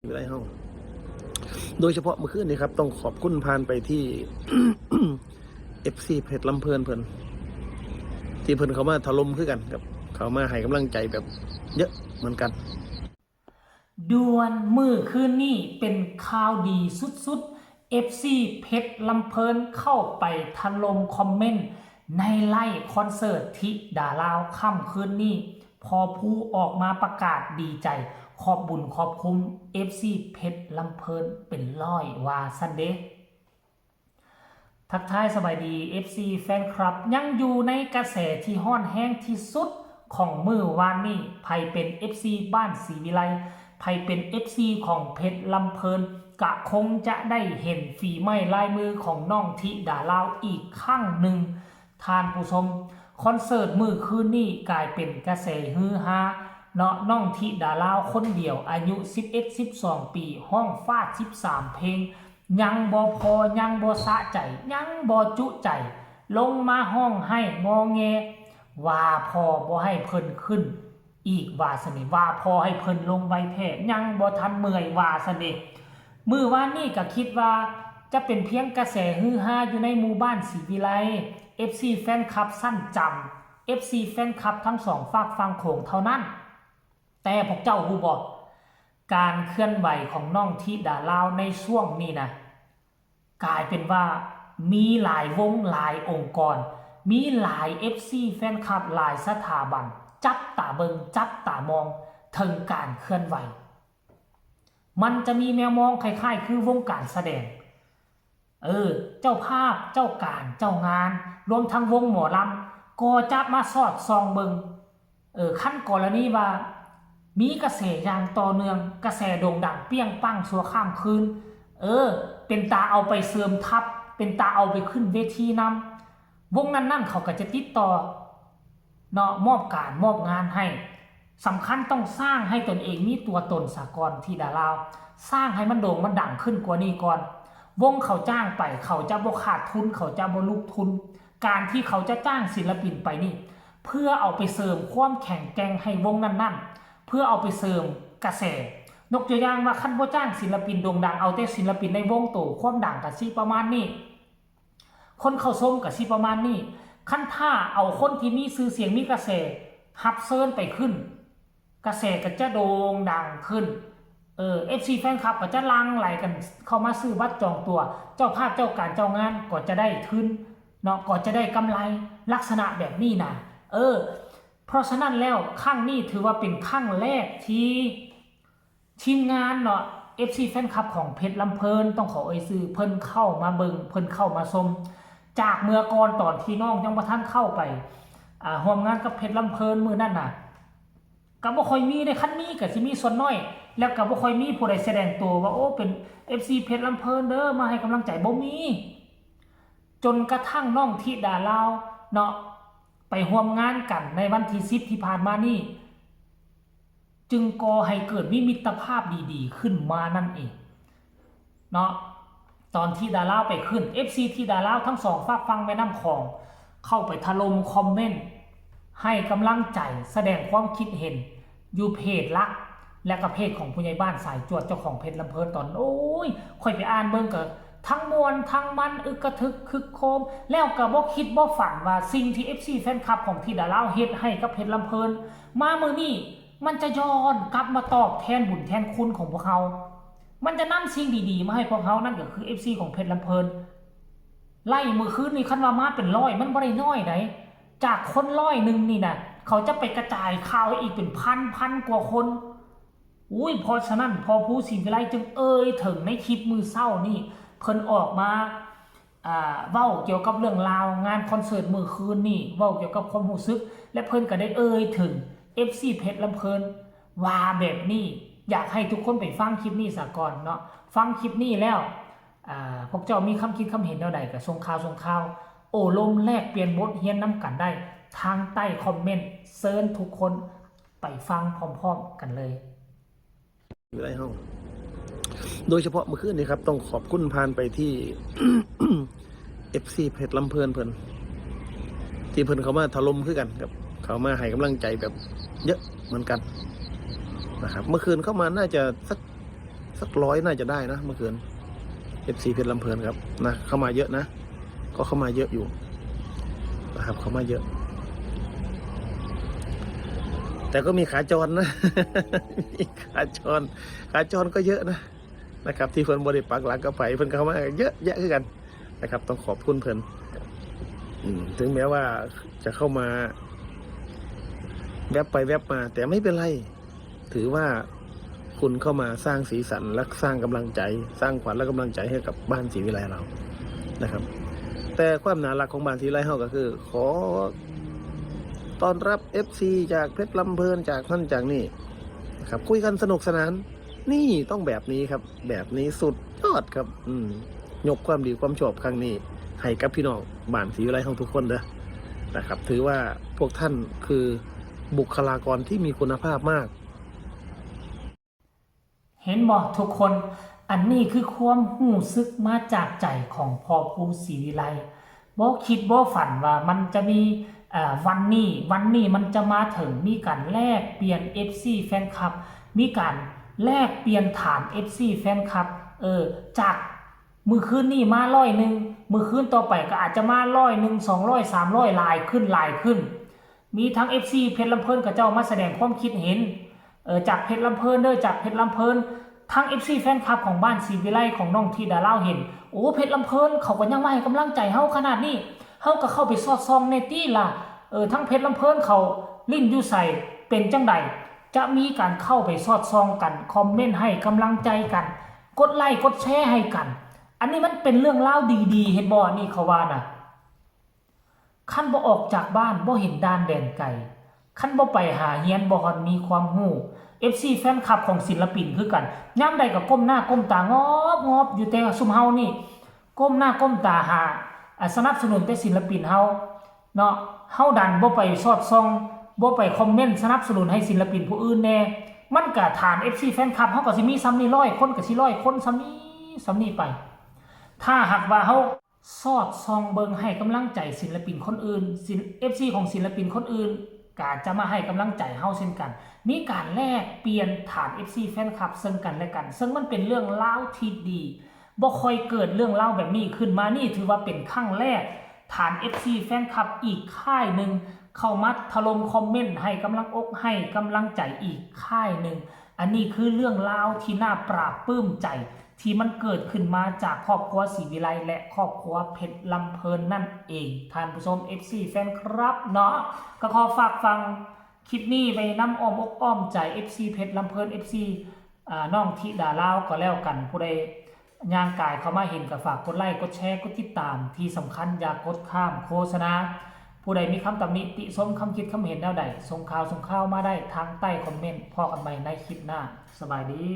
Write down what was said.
อยู่ในห้องโดยเฉพาะเมื่อคืนนี้ครับต้องขอบคุณผ่านไปที่ FC เพชรลำเพลินเพิ่นที่เพิ่นเขามาถล่มคือกันครับเขามาให้กำลังใจแบบเยอะเหมือนกันด่วนมือคืนนี้เป็นข่าวดีสุดๆ FC เพชรลำเพลินเข้าไปถล่มคอมเมนต์ในไลฟ์คอนเสิร์ตทิดาลาวค่ำคืนนี้พอผู้ออกมาประกาศดีใจขอบบุญขอบคุณ FC เพชรลำเพลินเป็นร้อยว่าซันเดย์ทักทายสบายดี FC แฟนคลับยังอยู่ในกระแสที่ฮ้อนแห้งที่สุดของมือวานนี้ไผเป็น FC บ้านศรีวิไลไผเป็น FC ของเพชรลำเพลินกะคงจะได้เห็นฝีไม้ลายมือของน้องธิดาลาวอีกครั้งหนึ่งท่านผู้ชมคอนเสิร์ตมือคืนนี้กลายเป็นกระแสฮือฮาเนาะน้องธิดาลาวคนเดียวอายุ 11-12 ปีห้องฟาด 13 เพลงยังบ่พอยังบ่สะใจยังบ่จุใจลงมาห้องให้งอแงว่าพอบ่ให้เพิ่นขึ้นอีกว่าสนิว่าพอให้เพิ่นลงไว้แท้ยังบ่ทันเมื่อยว่าสนิมื้อวานนี้ก็คิดว่าจะเป็นเพียงกระแสฮือฮาอยู่ในหมู่บ้านศรีวิไล FC แฟนคลับสั้นจำ FC แฟนคลับทั้งสองฝากฟังโขงเท่านั้นแต่พวกเจ้าฮู้บ่การเคลื่อนไหวของน้องธิดาลาวในช่วงนี้นะกลายเป็นว่ามีหลายวงหลายองค์กรมีหลาย FC แฟนคลับหลายสถาบันจับตาเบิงจับตามองถึงการเคลื่อนไหวมันจะมีแนวมองคล้ายๆคือวงการแสดงเจ้าภาพเจ้าการเจ้างานรวมทั้งวงหมอลำก็จะมาสอดส่องเบิงขั้นกรณีว่ามีกระแสอย่างต่อเนื่องกระแสโด่งดังเปี้ยงปังสัวข้ามคืนเป็นตาเอาไปเสริมทัพเป็นตาเอาไปขึ้นเวทีนำวงนั้นเขาก็จะติดต่อเนาะมอบการมอบงานให้สำคัญต้องสร้างให้ตนเองมีตัวตนสากลที่ดาลาวสร้างให้มันโด่งมันดังขึ้นกว่านี้ก่อนวงเขาจ้างไปเขาจะบ่ขาดทุนเขาจะบ่ลุกทุนการที่เขาจะจ้างศิลปินไปนี่เพื่อเอาไปเสริมความแข็งแกร่งให้วงนั้นเพื่อเอาไปเสริมกระแสนกตัวอย่างว่าคันบ่จ้างศิลปินโด่งดังเอาแต่ศิลปินในวงโตความดังก็สิประมาณนี้คนเข้าชมก็สิประมาณนี้คันถ้าเอาคนที่มีชื่อเสียงมีกระแสฮับเซิร์นไปขึ้นกระแสก็จะโด่งดังขึ้นFC แฟนคลับก็จะลังไหลกันเข้ามาซื้อบัตรจองตัวเจ้าภาพเจ้าการเจ้างานก็จะได้ทุนเนาะก็จะได้กำไรลักษณะแบบนี้นะเพราะฉะนั้นแล้วครั้งนี้ถือว่าเป็นครั้งแรกที่ทีมงานเนาะ FC แฟนคลับของเพชรลำเพลินต้องขอซื้อเพิ่นเข้ามาเบิงเพิ่นเข้ามาชมจากเมื่อก่อนตอนที่น้องยังบ่ทันเข้าไปร่วมงานกับเพชรลำเพลินมื้อนั้นน่ะก็บ่ค่อยมีในคันนี้ก็สิมีส่วนน้อยแล้วก็บ่ค่อยมีผู้ใดแสดงตัวว่าโอ้เป็น FC เพชรลำเพลินเด้อมาให้กำลังใจบ่มีจนกระทั่งน้องธิดาลาวเนาะไปร่วมงานกันในวันที่10ที่ผ่านมานี่จึงก่อให้เกิดมิตรภาพดีๆขึ้นมานั่นเองเนาะตอนที่ดาลาวไปขึ้น FC ที่ดาลาวทั้งสองฝากฟังแม่น้ำคลองเข้าไปถล่มคอมเมนต์ให้กำลังใจแสดงความคิดเห็นอยู่เพจลักและก็เพจของผู้ใหญ่บ้านสายจวดเจ้าของเพจลำเพลินตอนโอ้ยค่อยไปอ่านเบิ่งก็ทั้งมวลทั้งมันอึกกระทึกคึกโคมแล้วก็บ่คิดบ่ฝันว่าสิ่งที่ FC แฟนคลับของที่ดาลาวเฮ็ดให้กับเพจลำเพลินมามื้อนี้มันจะย้อนกลับมาตอบแทนบุญแทนคุณของพวกเขามันจะนำสิ่งดีๆมาให้พวกเขานั่นก็คือ FC ของเพชรลำเพลินไล่มือคืนนี่คันว่ามาเป็นร้อยมันบ่ได้น้อยไหนจากคนร้อยหนึ่งนี่นะเขาจะไปกระจายข่าวอีกเป็นพันกว่าคนเพราะฉะนั้นพอผู้ศรีวิไลจึงถึงในคลิปมือเศร้านี่เพิ่นออกมาเว้าเกี่ยวกับเรื่องราวงานคอนเสิร์ตมือคืนนี่เว้าเกี่ยวกับความรู้สึกและเพิ่นก็ได้ถึง FC เพชรลำเพลินว่าแบบนี้อยากให้ทุกคนไปฟังคลิปนี้ซะก่อนเนาะฟังคลิปนี้แล้วพวกเจ้ามีคำคิดคำเห็นแนวใดก็ส่งข่าวโอ้ลมแลกเปลี่ยนบทเรียนนำกันได้ทางใต้คอมเมนต์เชิญทุกคนไปฟังพร้อมๆกันเลยอยู่ในห้องโดยเฉพาะเมื่อคืนนี้ครับต้องขอบคุณผ่านไปที่ FC เพชรลำเพลินเพิ่นที่เพิ่นเขามาถล่มคือกันครับเขามาให้กำลังใจแบบเยอะเหมือนกันนะครับเมื่อคืนเข้ามาน่าจะสัก สัก100น่าจะได้นะเมื่อคืน FC เพชรลำเพลินครับนะเข้ามาเยอะนะก็เข้ามาเยอะอยู่นะครับเข้ามาเยอะ แต่ก็มีขาจรนะ มีขาจรก็เยอะนะครับ ที่เพิ่นบริปักหลักก็ไปเพิ่นเข้ามาเยอะแยะขึ้นกันนะครับ ต้องขอบคุณเพิ่นถึงแม้ว่าจะเข้ามาแวบไปแวบมา แต่ไม่เป็นไรถือว่าคุณเข้ามาสร้างสีสันและสร้างกำลังใจ สร้างขวัญและกำลังใจให้กับบ้านศรีวิไลเรานะครับ แต่ความน่ารักของบ้านศรีวิไลเราก็คือ ขอต้อนรับ FC จากเพชรลำเพลินจากนั่นจากนี่นะครับคุยกันสนุกสนานนี่ต้องแบบนี้ครับแบบนี้สุดยอดครับยกความดีความชอบครั้งนี้ให้กับพี่น้องบ้านศรีวิไลของทุกคนนะครับ ถือว่าพวกท่านคือบุคลากรที่มีคุณภาพมากเห็นบ่ทุกคนอันนี้คือความหู้สึกมาจากใจของพ่อภูศรีวิไลบ่คิดบ่ฝันว่ามันจะมีวันนี้มันจะมาถึงมีการแลกเปลี่ยน FC แฟนคลับมีการแลกเปลี่ยนฐาน FC แฟนคลับจากมือคืนนี่มา100มือคืนต่อไปก็อาจจะมา100 200 300ลายขึ้นมีทั้ง FC เพชรลำเพลินกับเจ้ามาแสดงความคิดเห็นจากเพชรลำเพลินจากเพชรลำเพลินทั้ง FC แฟนคลับของบ้านศรีวิไลของน้องธิดาเล่าเห็นโอ้เพชรลำเพลินเขาก็ยังมาให้กำลังใจเฮาขนาดนี้เฮาก็เข้าไปสอดส่องในตี้ล่ะทั้งเพชรลำเพลินเขาลิ้นอยู่ใส่เป็นจังใดจะมีการเข้าไปสอดส่องกันคอมเมนต์ให้กำลังใจกันกดไลค์กดแชร์ให้กันอันนี้มันเป็นเรื่องเล่าดีๆเห็นบ่นี่เขาว่าน่ะคันบ่ออกจากบ้านบ่เห็นด้านแดนไกลคันบ่ไปหาเฮียนบ่ฮอนมีความรู้ FC แฟนคลับของศิลปินคือกันยามใดก็ก้มหน้าก้มตางอบอยู่แต่ซุมเฮานี่ก้มหน้าก้มตาหาสนับสนุนแต่ศิลปินเฮาเนาะเฮาดันบ่ไปสอดส่องบ่ไปคอมเมนต์สนับสนุนให้ศิลปินผู้อื่นแน่มันก็ฐาน FC แฟนคลับเฮาก็สิมีซ้ำนี่100คนก็สิ100คนซ้ำนี้ไปถ้าหากว่าเฮาสอดส่องเบิ่งให้กำลังใจศิลปินคนอื่นFC ของศิลปินคนอื่นก็จะมาให้กำลังใจเฮาเช่นกันมีการแลกเปลี่ยนฐาน FC แฟนคลับซึ่งกันและกันซึ่งมันเป็นเรื่องราวที่ดีบ่ค่อยเกิดเรื่องเล่าแบบนี้ขึ้นมานี่ถือว่าเป็นครั้งแรกฐาน FC แฟนคลับอีกค่ายหนึ่งเข้ามาถล่มคอมเมนต์ให้กำลังอกให้กำลังใจอีกค่ายหนึ่งอันนี้คือเรื่องราวที่น่าปราบปลื้มใจที่มันเกิดขึ้นมาจากครอบครัวศรีวิไลและครอบครัวเพชรลำเพลินนั่นเองท่านผู้ชม FC แฟนครับเนาะก็ขอฝากฟังคลิปนี้ไปน้ำอ้อมอกอ้อมใจ FC เพชรลำเพลิน FC น้องธิดาลาวก็แล้วกันผู้ใดย่างกายเข้ามาเห็นก็ฝากกดไลค์กดแชร์กดติดตามที่สำคัญอย่ากดข้ามโฆษณาผู้ใดมีคำตำหนิติชมคำคิดคำเห็นแนวใดส่งข่าวมาได้ทางใต้คอมเมนต์พอกันใหม่ในคลิปหน้าสบายดี